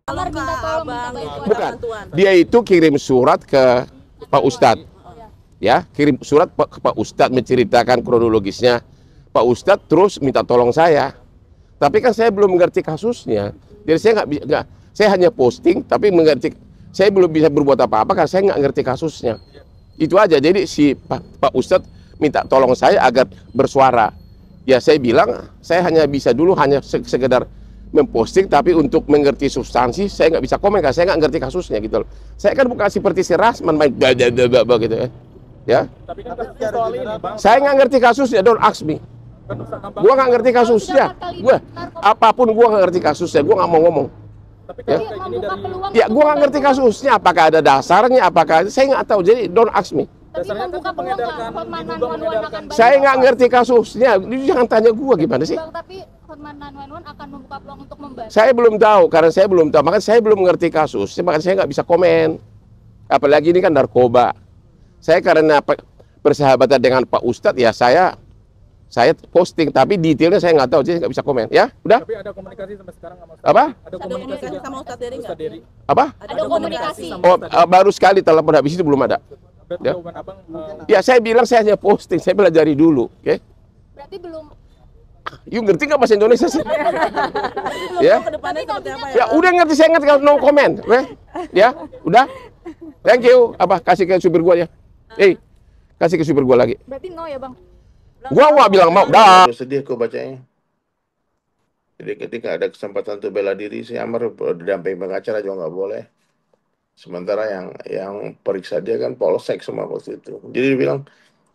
Amar minta tolong, minta bantuan. Bukan, dia itu kirim surat ke Pak Ustadz, ya, kirim surat ke Pak Ustadz menceritakan kronologisnya. Pak Ustadz terus minta tolong saya, tapi kan saya belum mengerti kasusnya, jadi saya nggak, saya hanya posting, tapi mengerti, saya belum bisa berbuat apa-apa karena saya nggak ngerti kasusnya. Itu aja. Jadi si Pak Ustadz minta tolong saya agar bersuara. Ya saya bilang, saya hanya bisa dulu hanya sekedar memposting, tapi untuk mengerti substansi saya nggak bisa komen karena saya nggak ngerti kasusnya gitu loh. Saya kan bukan seperti si Rasman main gitu ya. Tapi kan kasusnya soal ini, Bang. Saya nggak ngerti kasusnya, don't ask me. Gua nggak ngerti kasusnya. Apapun gua nggak ngerti kasusnya, gua nggak mau ngomong. Tapi Ya, kayak gini dari ya gua nggak ngerti kasusnya. Apakah ada dasarnya? Apakah saya nggak tahu. Jadi don't ask me. dasarnya kan mengedarkan Saya nggak ngerti kasusnya. Jangan tanya gua gimana sih. Bang, tapi Hotman 911 akan membuka peluang untuk membantu. Saya belum tahu karena saya belum tahu. Makanya saya belum mengerti kasus. Makanya saya nggak bisa komen. Apalagi ini kan narkoba. Saya karena persahabatan dengan Pak Ustadz ya saya posting, tapi detailnya saya nggak tahu, jadi nggak bisa komen. Ya, udah. Tapi ada komunikasi sampai sekarang sama Ustadz? Apa? Ada komunikasi sama Ustadz Dery nggak? Apa? Ada komunikasi. Oh, baru sekali telepon, habis itu belum ada. Berarti Ya. jawaban Abang Ya saya bilang saya hanya posting, saya pelajari dulu, oke? Berarti belum. You ngerti nggak bahasa Indonesia sih? Ya. Kedepannya seperti apa ya? Ya udah ngerti, saya ngerti kalau no comment, oke? Ya, udah. Thank you. Apa kasih ke supir gua ya? Kasih ke supir gua lagi. Berarti no ya, Bang? Gua nggak bilang mau. Dah. Sedih kok bacanya. Jadi ketika ada kesempatan untuk bela diri, si Amar didampingi pengacara juga nggak boleh. Sementara yang periksa dia kan polsek semua waktu itu. Jadi dia bilang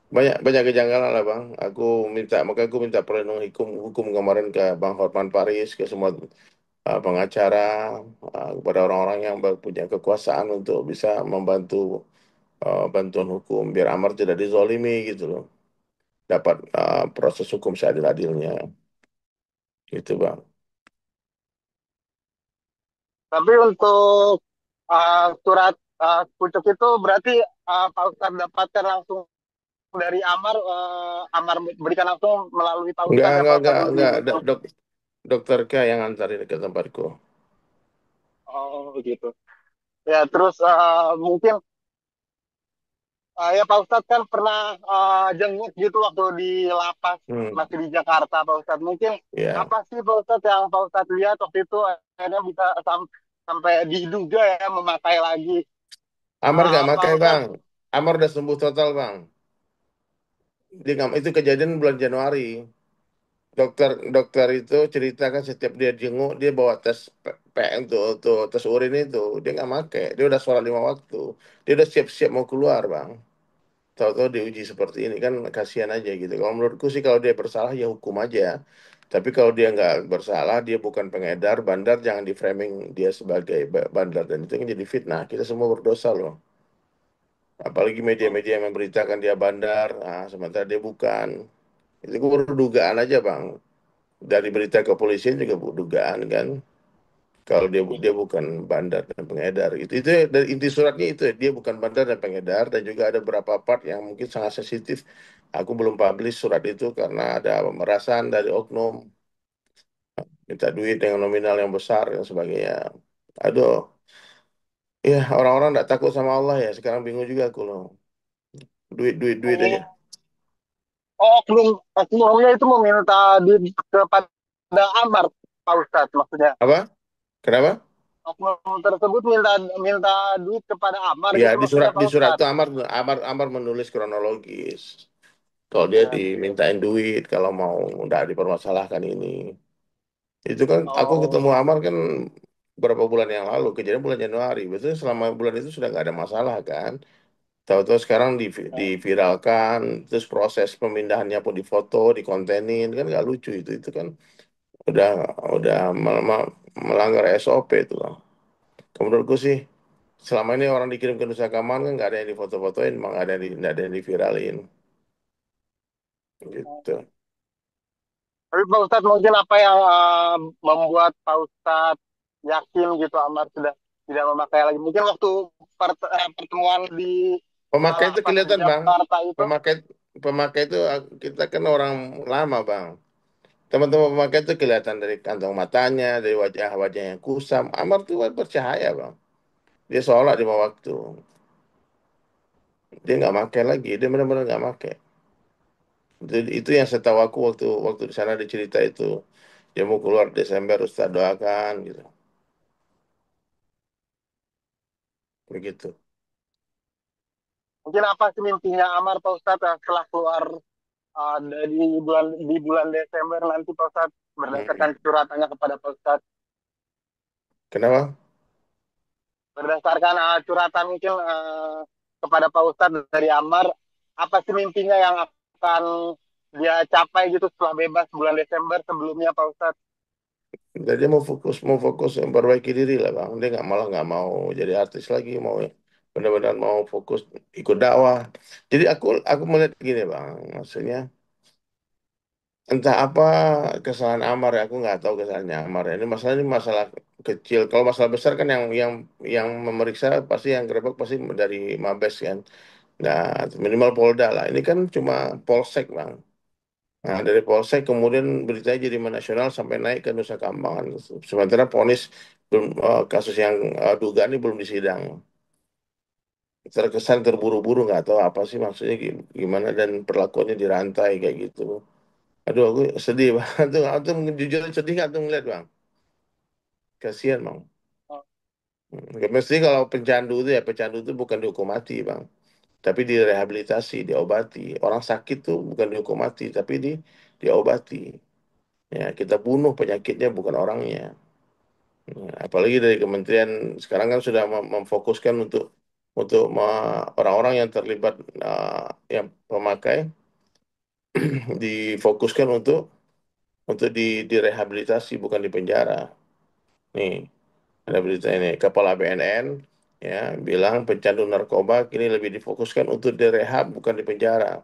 banyak kejanggalan lah bang. Maka aku minta perlindungan hukum kemarin ke Bang Hotman Paris, ke semua pengacara, kepada orang-orang yang punya kekuasaan untuk bisa membantu bantuan hukum biar Amar tidak dizolimi gitu loh. Dapat proses hukum seadil-adilnya. Gitu bang. Tapi untuk surat pucuk itu berarti Pak Ustadz dapatkan langsung dari Amar, Amar berikan langsung melalui Pak Ustadz. Enggak. Dokter K yang antarin ke tempatku. Oh gitu. Ya terus mungkin ya Pak Ustadz kan pernah jenguk gitu waktu di lapas masih di Jakarta Pak Ustadz. Mungkin apa sih Pak Ustadz yang Pak Ustadz lihat waktu itu akhirnya bisa sampai diduga ya memakai lagi. Amar nggak pakai bang. Amar udah sembuh total bang. Itu kejadian bulan Januari. Dokter itu ceritakan setiap dia jenguk dia bawa tes PM tuh tes urin itu dia nggak pakai. Dia udah sholat 5 waktu. Dia udah siap-siap mau keluar bang. Tahu-tahu diuji seperti ini kan kasihan aja gitu. Kalau menurutku sih kalau dia bersalah ya hukum aja. Tapi kalau dia nggak bersalah, dia bukan pengedar, bandar, jangan di framing dia sebagai bandar dan itu kan jadi fitnah. Kita semua berdosa loh. Apalagi media-media yang memberitakan dia bandar, sementara dia bukan. Itu baru dugaan aja bang. Dari berita kepolisian juga dugaan kan. Kalau dia bukan bandar dan pengedar itu dari inti suratnya itu dia bukan bandar dan pengedar dan juga ada beberapa part yang mungkin sangat sensitif. Aku belum publish surat itu karena ada pemerasan dari oknum minta duit dengan nominal yang besar dan sebagainya. Aduh, ya orang-orang nggak takut sama Allah ya. Sekarang bingung juga aku loh. Duit aja. Oh, oknumnya itu meminta duit kepada Amar Pak Ustadz maksudnya. Apa? Kenapa? Oknum tersebut minta duit kepada Amar Ya gitu di surat itu Amar menulis kronologis. Kalau dia dimintain duit kalau mau udah dipermasalahkan ini. Itu kan aku ketemu Amar kan berapa bulan yang lalu, kejadian bulan Januari. Betul selama bulan itu sudah nggak ada masalah kan. Tahu-tahu sekarang diviralkan, terus proses pemindahannya pun difoto, dikontenin kan nggak lucu itu kan udah udah melanggar SOP itu loh. Menurutku sih selama ini orang dikirim ke Nusa Kambangan kan nggak ada yang difoto-fotoin, emang nggak ada yang diviralin, gitu. Tapi Pak Ustadz mungkin apa yang membuat Pak Ustadz yakin gitu Amar sudah tidak memakai lagi? Mungkin waktu pertemuan di Pemakai itu kelihatan bang. Jakarta itu. Pemakai itu kita kan orang lama bang. Teman-teman pemakai itu kelihatan dari kantong matanya, dari wajah-wajah yang kusam. Amar tuh bercahaya, Bang. Dia sholat 5 waktu. Dia nggak pakai lagi, dia benar-benar nggak pakai. Itu yang saya tahu aku waktu waktu di sana dicerita itu. Dia mau keluar Desember, Ustaz doakan gitu. Begitu. Mungkin apa sih mimpinya Amar Pak Ustadz setelah keluar dari di bulan Desember nanti Pak Ustadz berdasarkan curatannya kepada Pak Ustadz. Kenapa? Berdasarkan curhatan mungkin kepada Pak Ustadz dari Amar, apa sih mimpinya yang akan dia capai gitu setelah bebas bulan Desember sebelumnya Pak Ustadz? Dia mau fokus memperbaiki diri lah, Bang. Dia nggak mau jadi artis lagi, mau benar-benar mau fokus ikut dakwah. Jadi aku melihat gini, Bang, maksudnya entah apa kesalahan Amar ya, aku nggak tahu kesalahannya Amar ya. Ini masalah kecil. Kalau masalah besar kan yang memeriksa pasti yang gerebek pasti dari Mabes kan. Nah, minimal Polda lah. Ini kan cuma Polsek, Bang. Nah, dari Polsek kemudian beritanya jadi nasional sampai naik ke Nusa Kambangan. Sementara ponis belum kasus yang dugaan ini belum disidang. Terkesan terburu-buru, nggak tahu apa sih maksudnya gimana, dan perlakuannya dirantai kayak gitu. Aduh, aku sedih banget tuh. Aku tuh jujur sedih nggak tuh ngeliat, Bang. Kasihan, Bang. Mesti kalau pecandu itu bukan dihukum mati, Bang. Tapi direhabilitasi, diobati. Orang sakit tuh bukan dihukum mati, tapi diobati. Ya, kita bunuh penyakitnya bukan orangnya. Ya, apalagi dari kementerian sekarang kan sudah memfokuskan untuk orang-orang yang terlibat yang pemakai difokuskan untuk direhabilitasi bukan di penjara. Nih, ada berita ini, Kepala BNN ya bilang pecandu narkoba kini lebih difokuskan untuk direhab bukan di penjara.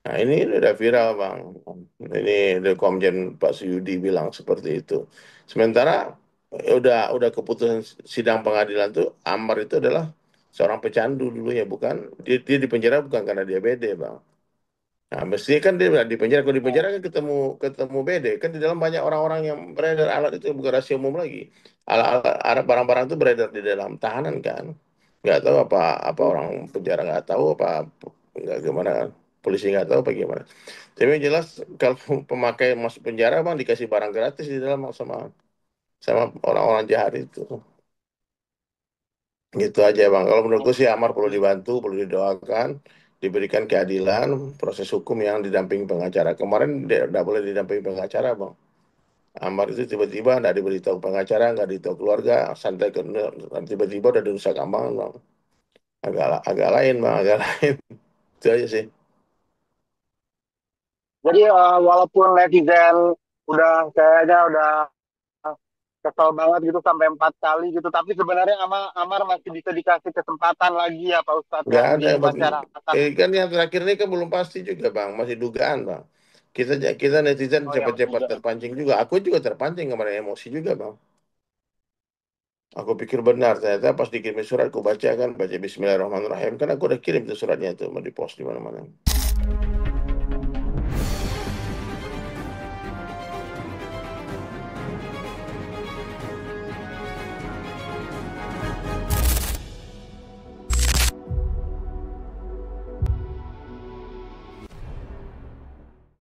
Nah, ini udah viral, Bang. Ini dari Komjen Pak Suyudi bilang seperti itu. Sementara udah keputusan sidang pengadilan tuh Ammar itu adalah seorang pecandu dulu ya, bukan dia di penjara bukan karena dia BD, Bang. Nah, mestinya kan dia di penjara. Kalau di penjara kan ketemu BD. Kan di dalam banyak orang-orang yang beredar alat itu bukan rahasia umum lagi. Alat barang-barang itu beredar di dalam tahanan kan. Nggak tahu apa orang penjara nggak tahu apa nggak gimana kan. Polisi nggak tahu apa gimana. Tapi yang jelas kalau pemakai masuk penjara, Bang, dikasih barang gratis di dalam sama sama orang-orang jahat itu. Gitu aja, Bang. Kalau menurutku sih Amar perlu dibantu, perlu didoakan, diberikan keadilan, proses hukum yang didampingi pengacara. Kemarin dia tidak boleh didampingi pengacara, Bang. Amar itu tiba-tiba tidak diberitahu pengacara, nggak diberitahu keluarga, santai ke tiba-tiba udah di Nusa Kambangan, Bang. Agak lain, Bang, agak lain. Itu aja sih. Jadi walaupun netizen kayaknya udah kesel banget gitu sampai 4 kali gitu, tapi sebenarnya Amar masih bisa dikasih kesempatan lagi ya Pak Ustadz Nggak yang ada di Bang. masyarakat. Kan yang terakhir ini kan belum pasti juga, Bang. Masih dugaan, Bang. Kita netizen Oh ya, cepat-cepat terpancing juga. Aku juga terpancing kemarin, emosi juga, Bang. Aku pikir benar, ternyata pas dikirim surat, aku baca kan, baca Bismillahirrahmanirrahim. Kan aku udah kirim tuh suratnya tuh, mau di post di mana-mana.